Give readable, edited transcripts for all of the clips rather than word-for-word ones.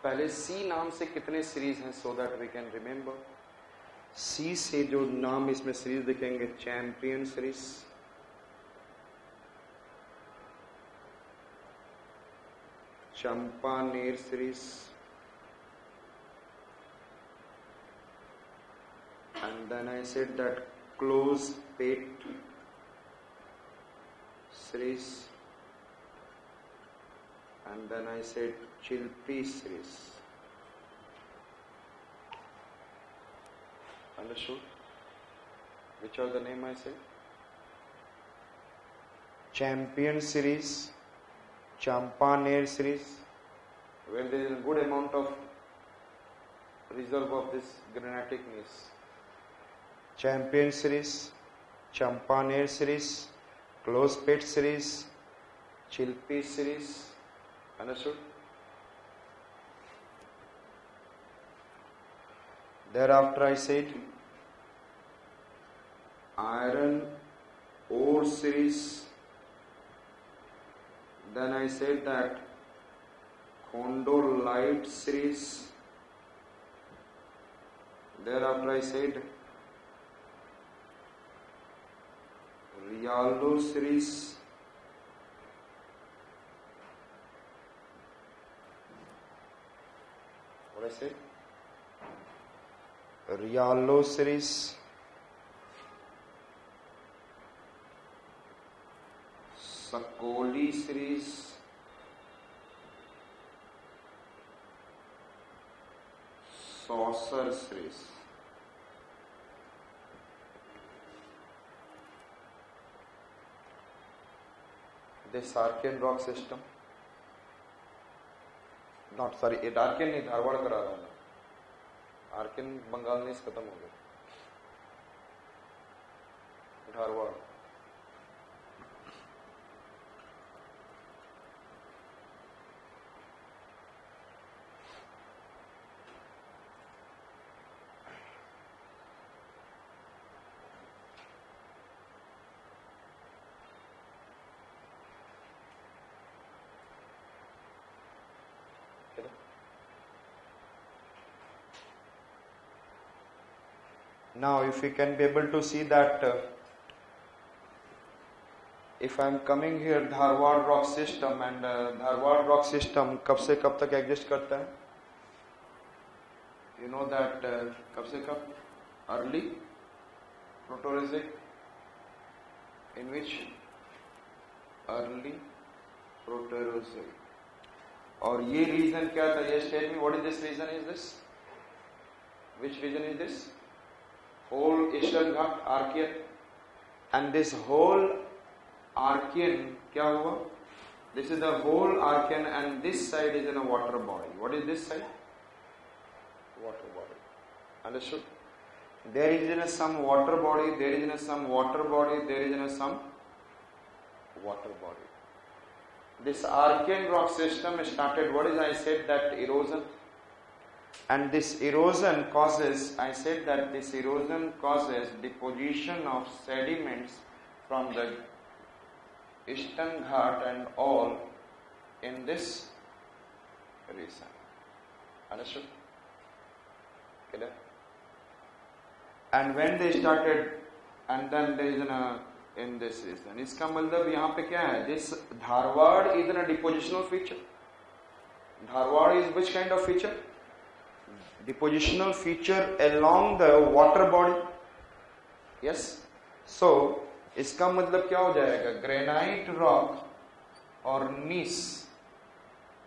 पहले सी नाम से कितने सीरीज हैं, so that we can remember. See से जो नाम इसमें सीरीज दिखेंगे, champion series, Champaner series, and then I said that close pet series, and then I said Chilpi series. Understood? Which are the name I said? Champion series, Champaner series, where there is a good amount of reserve of this granitic gneiss. Champion series, Champaner series, close pet series, Chilpi series. Understood? Thereafter I said iron ore series. Then I said that Condolite series. Thereafter I said Rialdo series. What I said? Rialdo series. Sakoli series. Saucer series. This Archean rock system, not sorry, it Archean नहीं, धारवाड़ करा रहा हूँ मैं, Archaean Bengal नहीं खत्म हो गया, Dharwad. Now if you can be able to see that if I am coming here Dharwad rock system, and Dharwad rock system कब से कब तक exist करता है? You know that कब से कब? Early Proterozoic, in which early Proterozoic, और ये region क्या था? Yes, tell me what is this region? Is this? Which region is this? Whole Eastern Ghat Archean, and this whole Archean क्या हुआ? This is the whole Archean, and this side is in a water body. What is this side? Water body. Understood? There is in a some water body, there is in a some water body, there is in a some water body. This Archean rock system started, what is, I said that erosion. And this erosion causes, I said that this erosion causes deposition of sediments from the Eastern Ghat and all in this region. Understood? Clear? And when they started, and then there is in this region. इसका मतलब यहाँ पे क्या है? This Dharwad is a depositional feature. Dharwad is which kind of feature? Depositional feature along the water body. Yes. So इसका मतलब क्या हो जाएगा? ग्रेनाइट रॉक और नीस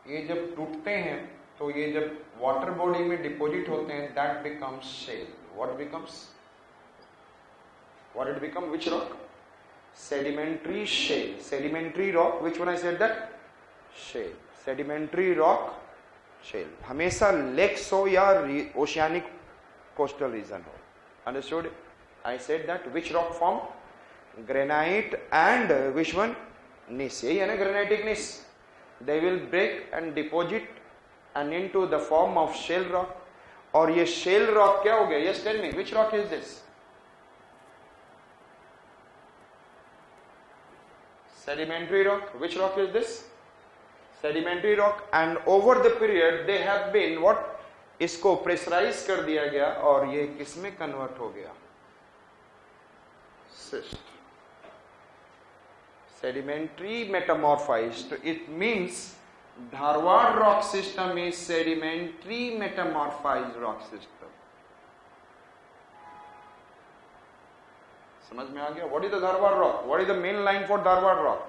ये जब टूटते हैं तो ये जब वाटर बॉडी में डिपोजिट होते हैं, that becomes shale. What becomes? What it become? Which rock? Sedimentary shale. Sedimentary rock. Which one I said that? Shale. Sedimentary rock, shale. हमेशा लेक्स हो या ओशियानिक कोस्टल रीजन हो. Understood? I said that which rock form? Granite and which one? Gneiss. यही है ना granitic gneiss. They will break and deposit and into the form of shale rock. और ये shale rock क्या हो गया? Yes, tell me. Which rock is this? Sedimentary rock. Which rock is this? Sedimentary rock, and over the period they have been what, इसको pressurize कर दिया गया और ये किसमें कन्वर्ट हो गया, schist. Sedimentary metamorphized. It means Dharwad rock system is sedimentary metamorphized rock system. समझ में आ गया? What is the Dharwad rock? What is the main line for Dharwad rock?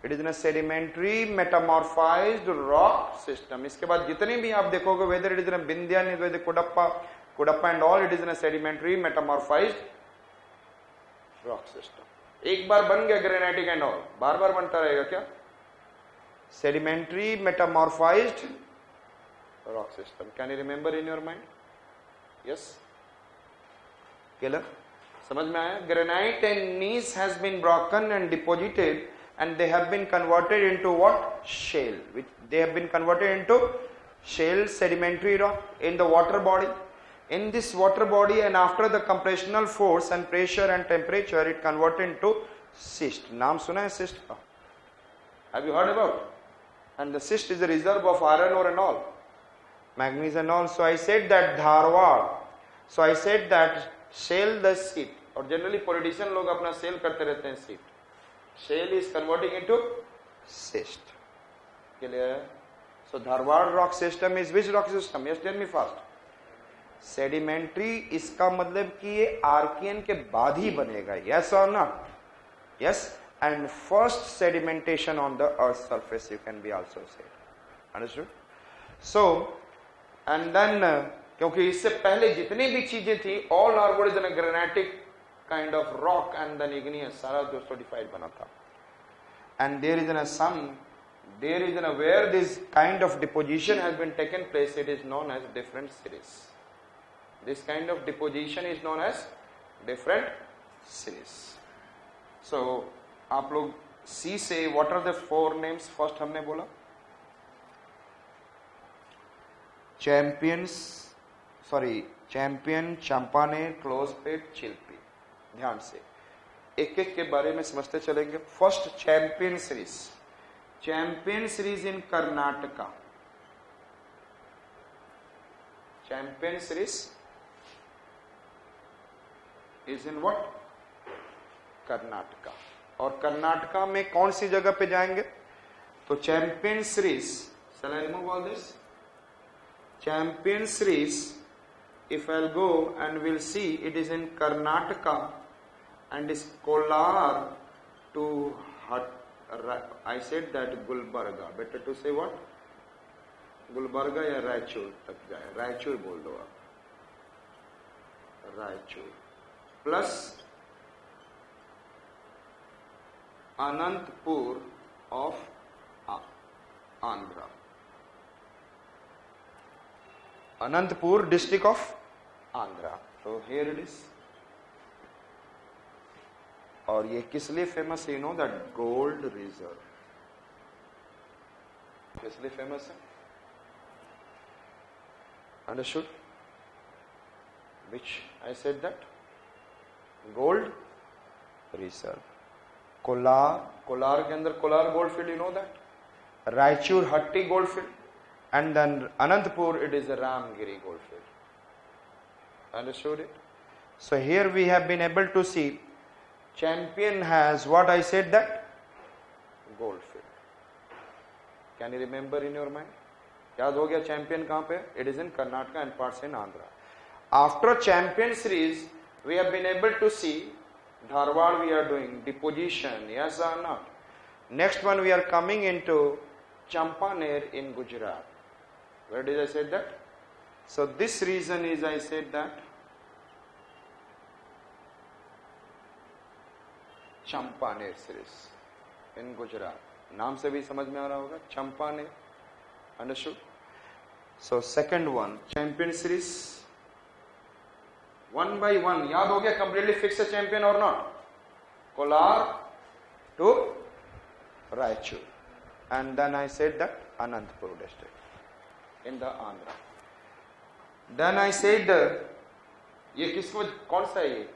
It is in a sedimentary metamorphized rock system. इसके बाद जितने भी आप देखोगे, whether it is in a Vindhya, whether Kudappa and all, it is in a sedimentary metamorphized rock system. एक बार बन गया ग्रेनाइटिक एंड ऑल, बार बार बनता रहेगा क्या? Sedimentary metamorphosed rock system. Can you remember in your mind? Yes, clear? समझ में आया? Granite and gneiss has been broken and deposited and they have been converted into what? Shale. Which they have been converted into shale, sedimentary rock in the water body. In this water body, and after the compressional force and pressure and temperature, it converted into cyst. नाम सुना है cyst का? Have you heard about? And the cyst is a reserve of iron ore and all, manganese and all. So I said that Dharwad. So I said that shale the seed. और generally politician लोग अपना sale करते रहते हैं seed. Shale is converting into cyst. Clear? So Dharwad rock system is which rock system? Yes, tell me fast. Sedimentary, इसका मतलब कि ये आर्कियन के बाद ही बनेगा. Yes or not? Yes. And first sedimentation on the earth surface, you can be also say. Understood? So and then, क्योंकि इससे पहले जितनी भी चीजें थी, all are what is an granitic kind of rock and then igneous, सारा 245 बना था. And there is an some, there is an where this kind of deposition has been taken place, it is known as different series. This kind of deposition is known as different series. So, आप लोग C से what are the four names? First हमने बोला champion, Champaner, क्लोजपेट, Chilpi. ध्यान से एक एक के बारे में समझते चलेंगे. First champion series in Karnataka. Champion series is in what? Karnataka. और कर्नाटका में कौन सी जगह पे जाएंगे? तो champion series, shall I remove all this? Champion series, if I'll go and we'll see, it is in Karnataka and is Kolar to I said that Gulbarga. Better to say what? Gulbarga या रायचूर तक जाए. रायचूर बोल दो आप. Raichur plus Anantapur of Andhra. Anantapur district of Andhra. So here it is. और ये किस लिए फेमस है? You know that gold reserve. किस लिए फेमस है? Understood? Which I said that? Gold reserve. Kolar के अंदर Kolar gold field, you know that. Raichur Hutti gold field, and then Anantapur it is Ramagiri gold field. Understood it? So here we have been able to see champion has what I said that? Gold field. Can you remember in your mind? याद हो गया champion कहां पे? It is in Karnataka and parts in Andhra. After champion series we have been able to see Dharwad we are doing deposition, yes or not? Next one we are coming into Champaner in Gujarat. Where did I say that? So this reason is I said that Champaner series in Gujarat. नाम से भी समझ में आ रहा होगा, Champaner. Understood? So second one, Champion series. One by one, याद हो गया? completely fix a champion or not? Kolar to Raichur, and then I said that Anantapur district in the Andhra. Then I said ये किसको, कौन सा है ये?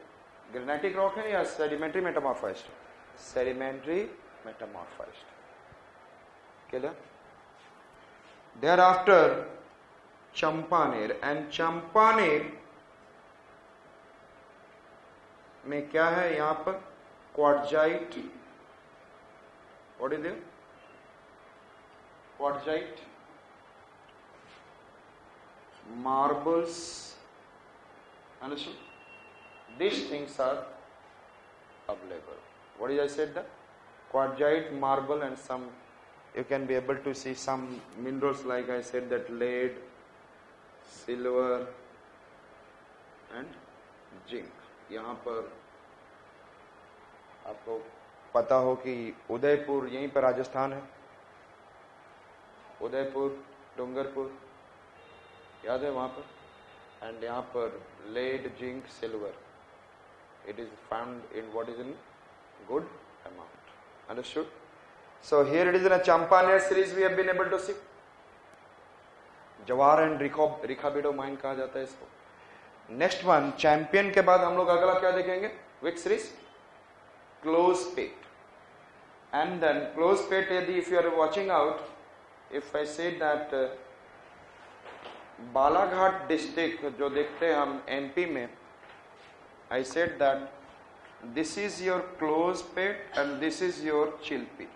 Granitic rock है या sedimentary metamorphosed? Sedimentary metamorphosed. clear? Thereafter Champaner, and Champaner में क्या है यहाँ पर? Quartzite. What is it? Quartzite, marbles, understood? These things are available. What did I said that? Quartzite, marble, and some, you can be able to see some minerals like I said that lead, silver, and zinc. यहाँ पर आपको पता हो कि उदयपुर यहीं पर राजस्थान है. उदयपुर, डूंगरपुर, याद है वहां पर. एंड यहाँ पर lead, zinc, silver, it is found in what is in good amount. Understood? So here it is in a Champaner series we have been able to see. Jawahar and रिकाबिडो माइन कहा जाता है इसको. नेक्स्ट वन, चैंपियन के बाद हम लोग अगला क्या देखेंगे? Which series? Closepet. And then Closepet, यदि if you are watching out, if I say that Balaghat district जो देखते हैं हम एमपी में, I said that this is your close pit and this is your chilpi.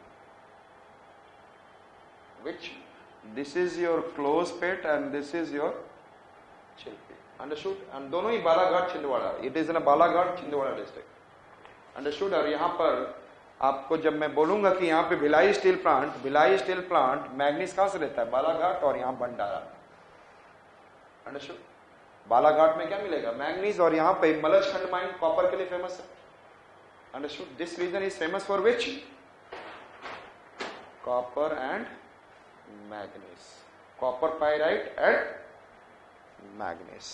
Which? This is your close pit and this is your chilpi. Understood? And दोनों ही Balaghat Chhindwara. It is in a Balaghat Chhindwara district. Understood? और यहाँ पर आपको जब मैं बोलूंगा कि यहाँ पे भिलाई स्टील प्लांट मैग्नीज कहां से लेता है? बालाघाट, और यहाँ भंडारा. अंडरस्टूड? बालाघाट में क्या मिलेगा? मैग्नीज. और यहाँ पे मलजखंड माइन कॉपर के लिए फेमस है. Understood? This region is famous for which? Copper and manganese. Copper pyrite and manganese.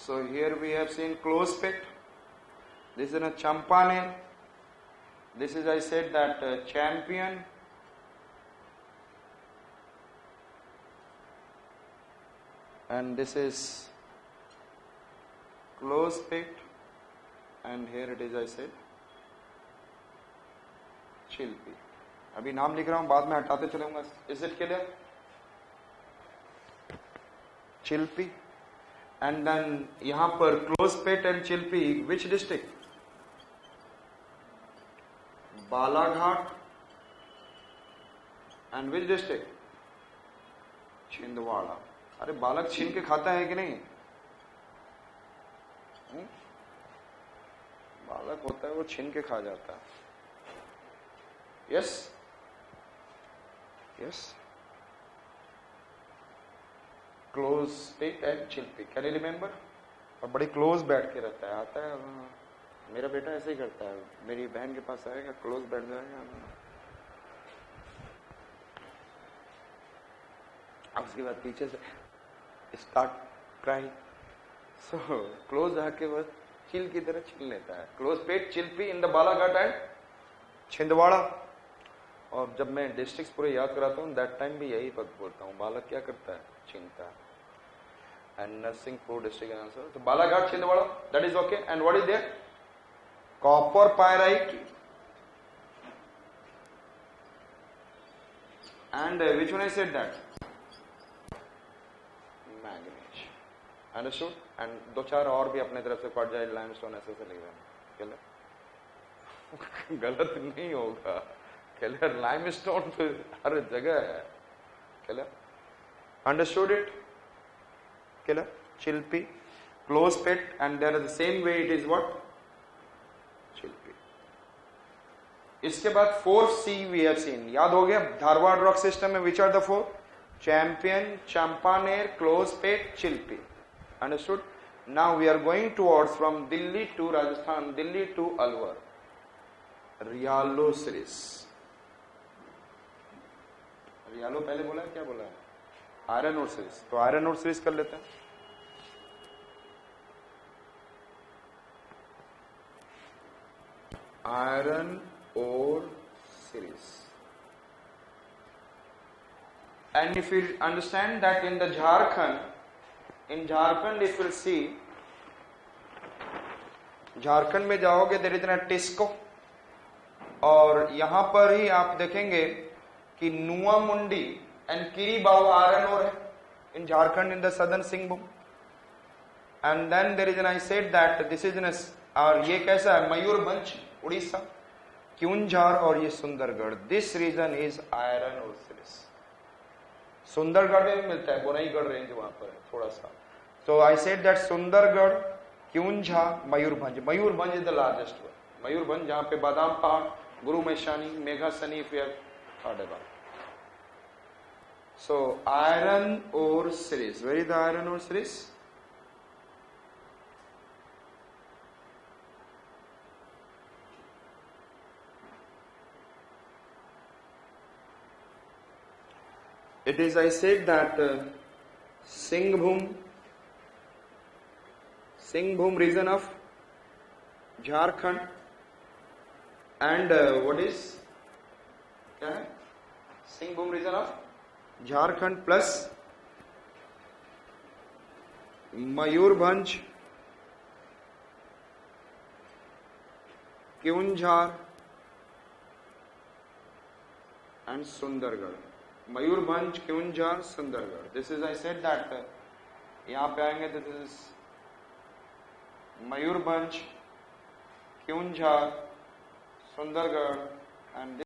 So here we have seen close pit. This is a Champaner. This is, I said that champion. And this is close pit. And here it is, I said chilpi. अभी नाम लिख रहा हूं, बाद में हटाते चलूंगा. Is it clear? Chilpi. And then यहाँ पर close pet and Chilpi, which district? Balaghat. And which district? Chhindwara. अरे बालक छीन के खाता है कि नहीं? बालक होता है वो छीन के खा जाता है. Yes, yes. Close pet and Chilpi. Can you remember? और बड़ी क्लोज बैठ के रहता है. आता है, मेरा बेटा ऐसे ही करता है. मेरी बहन के पास आएगा, क्लोज बैठ जाएगा, उसके बाद पीछे से स्टार्ट क्राइंग. सो क्लोज आके बस चिल की तरह छिल लेता है. Close pet, Chilpi in the Balaghat and Chhindwara. और जब मैं डिस्ट्रिक्ट पूरे याद कराता हूँ, दैट टाइम भी यही बात बोलता हूँ. बालक क्या करता है? छीनता है. And Narsinghpur district answer. So Balaghat, Chhindwara, that is okay. And what is there? Copper pyrite. And which one I said that? Manganese. Understood? And दो चार और भी अपने तरफ से क्वार्टजाइट, लाइमस्टोन ऐसे से लिख रहे हैं. गलत नहीं होगा. क्लियर? लाइमस्टोन तो हर जगह है. Clear? Understood it? Killer, chilpi, close pit, and there is the same way it is what? Chilpi. इसके बाद 4C we have seen. याद हो गया? धारवाड़ रॉक सिस्टम में which are the 4? Champion, Champaner, close pit, chilpi. Understood? Now we are going towards from Delhi to Rajasthan, Delhi to Alwar. Raialo series. Raialo पहले बोला है, क्या बोला है? Iron ore series. तो आयरन ओर सीरीज कर लेते हैं. Iron ore series. And if you understand that in the Jharkhand if you see, Jharkhand में जाओगे देयर इज एन टिस्को. और यहां पर ही आप देखेंगे कि Noamundi and Kiriburu are an ore है in Jharkhand in the southern Singhbhum. And then there is an I said that this is an ore ये कैसा है मयूरभंज उड़ीसा, क्यूंझार और ये Sundargarh. This region is iron ore सिलिस. सुंदरगढ़ में भी मिलता है, बोनाईगढ़ रेंज वहां पर है थोड़ा सा. तो I said that Sundargarh, Keonjhar, Mayurbhanj. Mayurbhanj is the largest one. Mayurbhanj जहां पे बादाम पहाड़, गुरु मैशानी, मेघासनी, फिर हाडेबा. So iron ore सिलिस. Where is the iron ore सिलिस? It is, I said that Singhbhum region of Jharkhand and what is क्या है? Singhbhum region of Jharkhand plus Mayurbhanj, Keonjhar and Sundargarh. Mayurbhanj, Keonjhar, Sundargarh. This is I said that यहां पे आएंगे तो this is Mayurbhanj, Keonjhar, Sundargarh and